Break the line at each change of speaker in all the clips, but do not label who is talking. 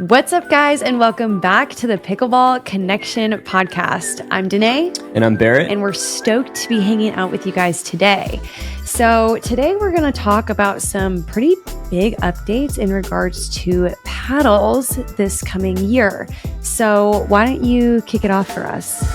What's up, guys, and welcome back to the Pickleball Connection podcast. I'm Danea.
And I'm Barrett.
And we're stoked to be hanging out with you guys today. So today we're going to talk about some pretty big updates in regards to paddles this coming year. So why don't you kick it off for us?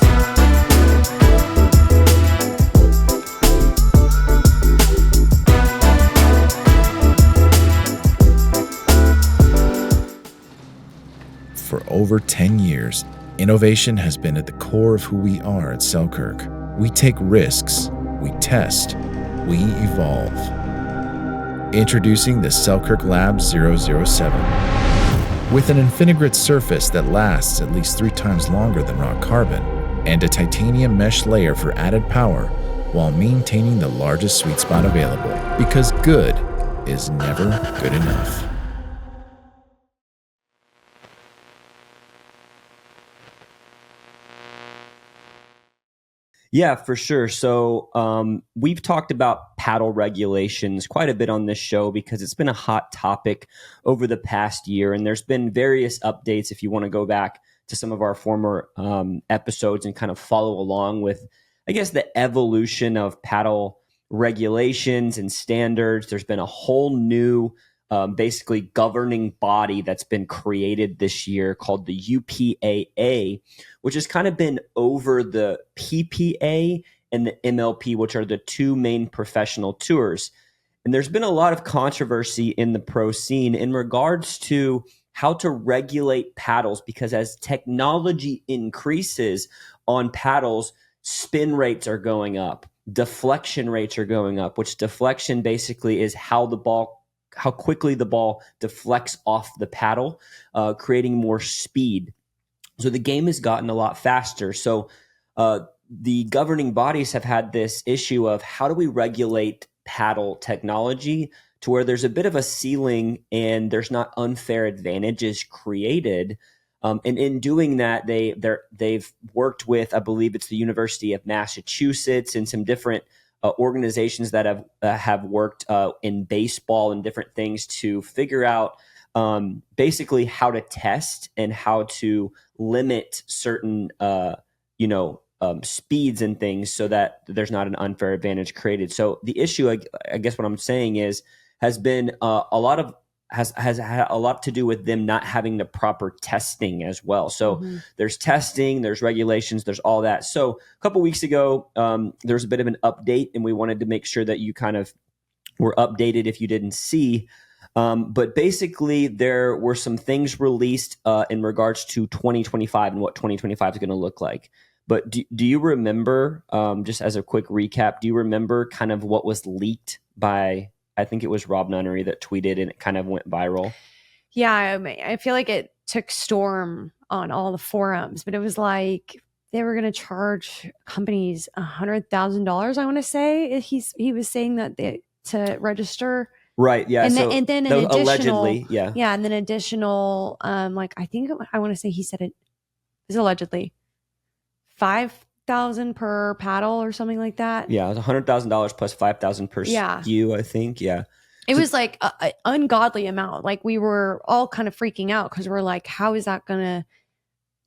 For over 10 years, innovation has been at the core of who we are at Selkirk. We take risks, we test, we evolve. Introducing the Selkirk Lab 007. With an Infinigrit surface that lasts at least 3 times longer than rock carbon, and a titanium mesh layer for added power, while maintaining the largest sweet spot available. Because good is never good enough.
Yeah, for sure. So we've talked about paddle regulations quite a bit on this show because it's been a hot topic over the past year. And there's been various updates if you want to go back to some of our former episodes and kind of follow along with, I guess, the evolution of paddle regulations and standards. There's been a whole new basically governing body that's been created this year called the UPA-A, which has kind of been over the PPA and the MLP, which are the two main professional tours. And there's been a lot of controversy in the pro scene in regards to how to regulate paddles, because as technology increases on paddles, spin rates are going up, deflection rates are going up, which deflection basically is how quickly the ball deflects off the paddle, creating more speed. So the game has gotten a lot faster. So the governing bodies have had this issue of how do we regulate paddle technology to where there's a bit of a ceiling and there's not unfair advantages created. And in doing that, they've worked with, I believe it's the University of Massachusetts and some different organizations that have worked in baseball and different things to figure out basically how to test and how to limit certain speeds and things so that there's not an unfair advantage created. So the issue, I guess what I'm saying is, has been has had a lot to do with them not having the proper testing as well. So there's testing, there's regulations, there's all that. So a couple weeks ago, there's a bit of an update, and we wanted to make sure that you kind of were updated if you didn't see. But basically, there were some things released in regards to 2025 and what 2025 is going to look like. But do you remember, just as a quick recap, do you remember kind of what was leaked by, I think it was Rob Nunnery that tweeted and it kind of went viral?
Yeah, I feel like it took storm on all the forums, but it was like they were going to charge companies $100,000. I want to say he was saying that to register,
right? Yeah,
and then an additional,
allegedly, yeah,
and then additional, like I think I want to say he said it is allegedly $5,000 per paddle or something like that.
Yeah, it was $100,000 plus $5,000 per SKU, I think. Yeah.
It was like an ungodly amount. Like we were all kind of freaking out because we're like, how is that gonna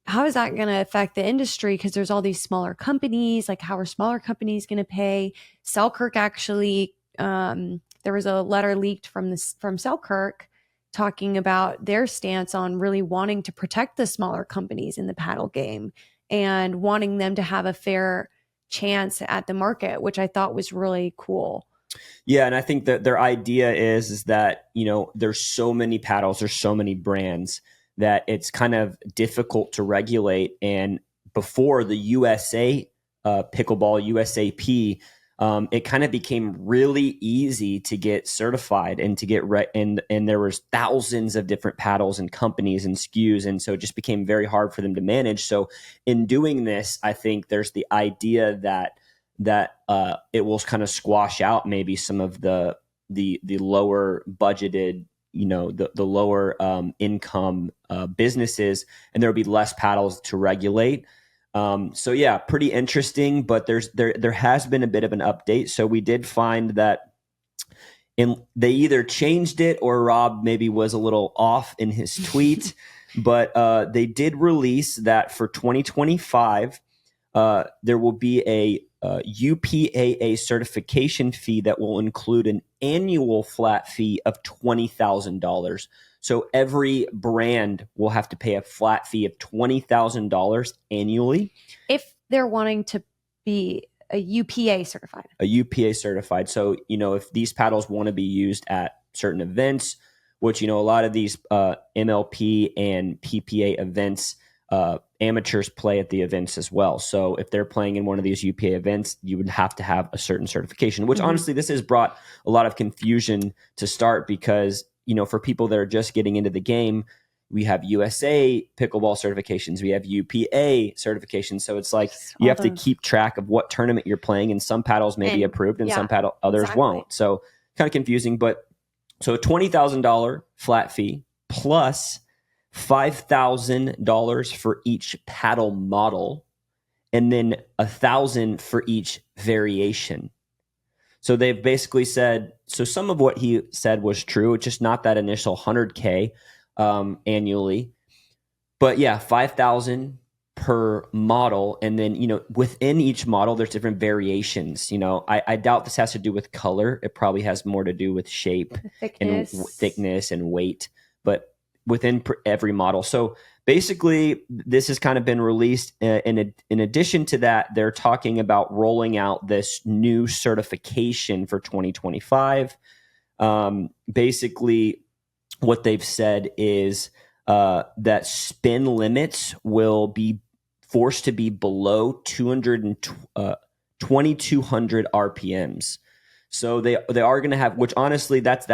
affect the industry? Because there's all these smaller companies. Like, how are smaller companies gonna pay? Selkirk actually, there was a letter leaked from Selkirk talking about their stance on really wanting to protect the smaller companies in the paddle game and wanting them to have a fair chance at the market, which I thought was really cool.
Yeah, and I think that their idea is that, there's so many paddles, there's so many brands that it's kind of difficult to regulate. And before the USA Pickleball, USAP, it kind of became really easy to get certified and to get and there was thousands of different paddles and companies and SKUs, and so it just became very hard for them to manage. So in doing this, I think there's the idea that it will kind of squash out maybe some of the lower budgeted, the lower income businesses, and there'll be less paddles to regulate. So yeah, pretty interesting, but there has been a bit of an update. So we did find that and they either changed it or Rob maybe was a little off in his tweet, but they did release that for 2025, there will be a UPAA certification fee that will include an annual flat fee of $20,000. So every brand will have to pay a flat fee of $20,000 annually
if they're wanting to be a UPA certified.
A UPA certified. So, if these paddles want to be used at certain events, which, a lot of these MLP and PPA events, amateurs play at the events as well. So if they're playing in one of these UPA events, you would have to have a certain certification, which honestly, this has brought a lot of confusion to start because, for people that are just getting into the game, we have USA pickleball certifications. We have UPA certifications. So it's like you have to keep track of what tournament you're playing, and some paddles may be approved and some others won't. So kind of confusing. But so a $20,000 flat fee plus $5,000 for each paddle model, and then $1,000 for each variation. So they've basically said, so some of what he said was true. It's just not that initial $100K annually, but yeah, 5,000 per model. And then, within each model, there's different variations. I doubt this has to do with color. It probably has more to do with shape and thickness and weight, but within every model. So basically, this has kind of been released. In addition to that, they're talking about rolling out this new certification for 2025. Basically, what they've said is that spin limits will be forced to be below 2,200 RPMs. So they are going to have, which honestly, that's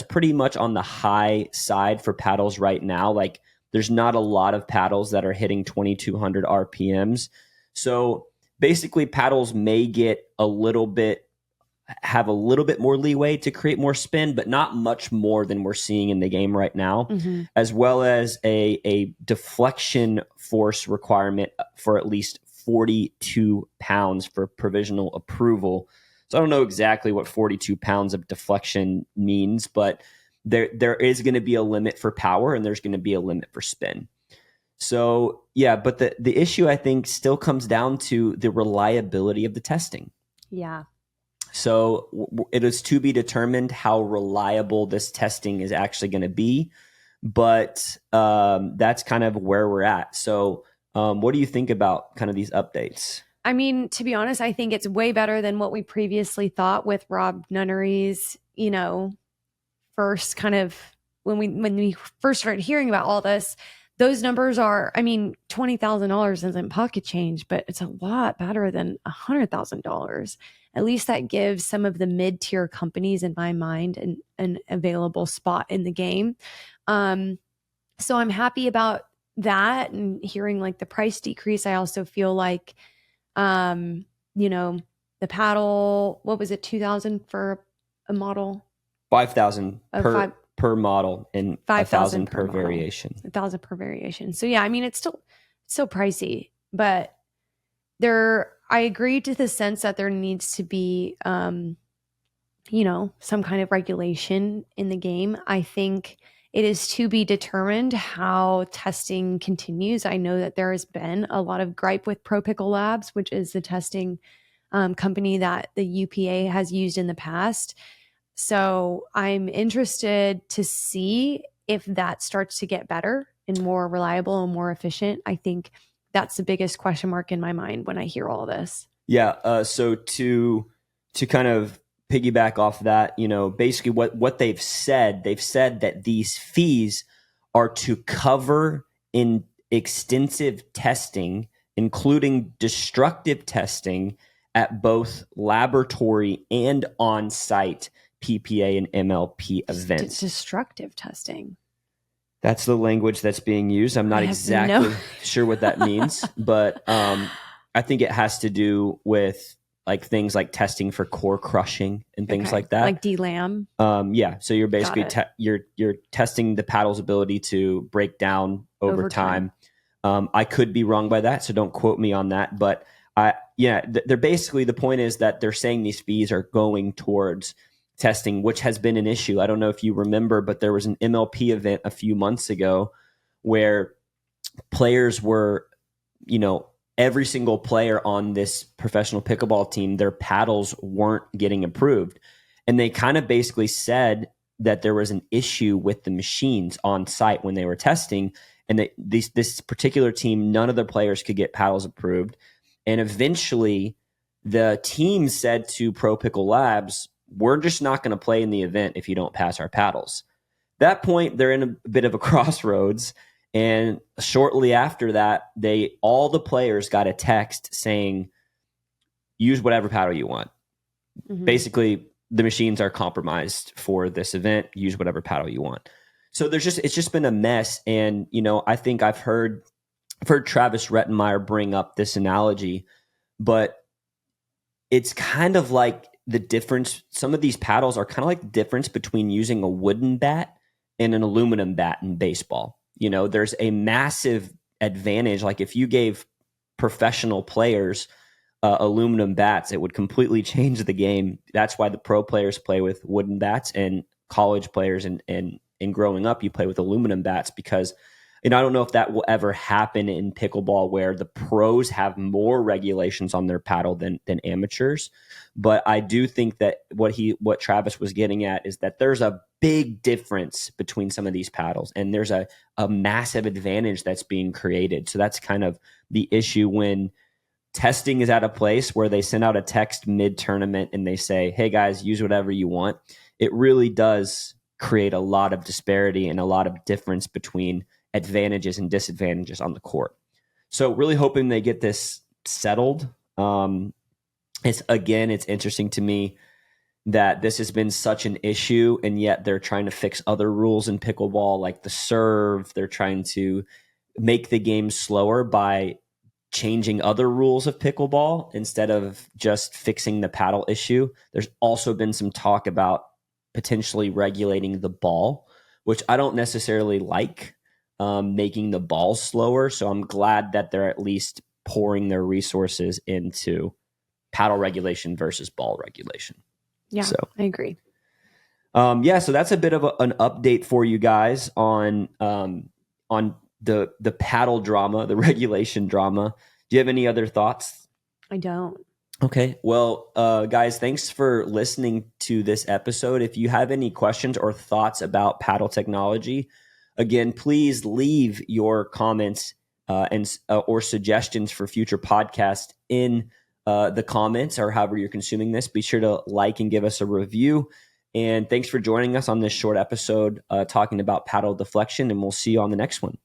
pretty much on the high side for paddles right now. Like there's not a lot of paddles that are hitting 2,200 RPMs. So basically, paddles may have a little bit more leeway to create more spin, but not much more than we're seeing in the game right now, as well as a deflection force requirement for at least 42 pounds for provisional approval. So I don't know exactly what 42 pounds of deflection means, but there is going to be a limit for power and there's going to be a limit for spin. So yeah, but the issue I think still comes down to the reliability of the testing.
Yeah.
So it is to be determined how reliable this testing is actually going to be, but that's kind of where we're at. So what do you think about kind of these updates?
I mean, to be honest, I think it's way better than what we previously thought with Rob Nunnery's, first kind of when we first started hearing about all this. Those numbers are, I mean, $20,000 isn't pocket change, but it's a lot better than $100,000. At least that gives some of the mid-tier companies, in my mind, an available spot in the game. So I'm happy about that and hearing like the price decrease. I also feel like, the paddle, what was it, 2,000 for a model?
5,000 per model and 5,000 per variation.
1,000 per variation. So yeah, I mean, it's still pricey, but I agree to the sense that there needs to be, some kind of regulation in the game. I think it is to be determined how testing continues. I know that there has been a lot of gripe with Pro Pickle Labs, which is the testing company that the UPA has used in the past. So I'm interested to see if that starts to get better and more reliable and more efficient. I think that's the biggest question mark in my mind when I hear all this.
Yeah. So to kind of piggyback off that, basically what they've said that these fees are to cover in extensive testing, including destructive testing at both laboratory and on-site PPA and MLP events.
Destructive testing.
That's the language that's being used. I'm not exactly sure what that means, but I think it has to do with like things like testing for core crushing and things like that.
Like DLAM.
Yeah. So you're basically you're testing the paddle's ability to break down over time. I could be wrong by that, so don't quote me on that. But they're basically, the point is that they're saying these fees are going towards testing, which has been an issue. I don't know if you remember, but there was an MLP event a few months ago where players were, every single player on this professional pickleball team, their paddles weren't getting approved. And they kind of basically said that there was an issue with the machines on site when they were testing, and that this particular team, none of the players could get paddles approved. And eventually the team said to Pro Pickle Labs, we're just not going to play in the event if you don't pass our paddles. At that point, they're in a bit of a crossroads. And shortly after that, all the players got a text saying, use whatever paddle you want. Mm-hmm. Basically, the machines are compromised for this event. Use whatever paddle you want. So it's just been a mess. And, I think I've heard Travis Rettenmeyer bring up this analogy, but it's kind of like the difference. Some of these paddles are kind of like the difference between using a wooden bat and an aluminum bat in baseball. There's a massive advantage. Like if you gave professional players aluminum bats, it would completely change the game. That's why the pro players play with wooden bats, and college players and growing up, you play with aluminum bats because, I don't know if that will ever happen in pickleball where the pros have more regulations on their paddle than amateurs. But I do think that what Travis was getting at is that there's a big difference between some of these paddles, and there's a massive advantage that's being created. So that's kind of the issue when testing is at a place where they send out a text mid-tournament and they say, hey guys, use whatever you want. It really does create a lot of disparity and a lot of difference between advantages and disadvantages on the court. So really hoping they get this settled. It's interesting to me that this has been such an issue, and yet they're trying to fix other rules in pickleball, like the serve. They're trying to make the game slower by changing other rules of pickleball instead of just fixing the paddle issue. There's also been some talk about potentially regulating the ball, which I don't necessarily like, making the ball slower. So I'm glad that they're at least pouring their resources into paddle regulation versus ball regulation.
Yeah, so I agree.
So that's a bit of an update for you guys on the paddle drama, the regulation drama. Do you have any other thoughts?
I don't.
Okay. Well, guys, thanks for listening to this episode. If you have any questions or thoughts about paddle technology, again, please leave your comments or suggestions for future podcasts in the comments or however you're consuming this. Be sure to like and give us a review. And thanks for joining us on this short episode talking about paddle deflection, and we'll see you on the next one.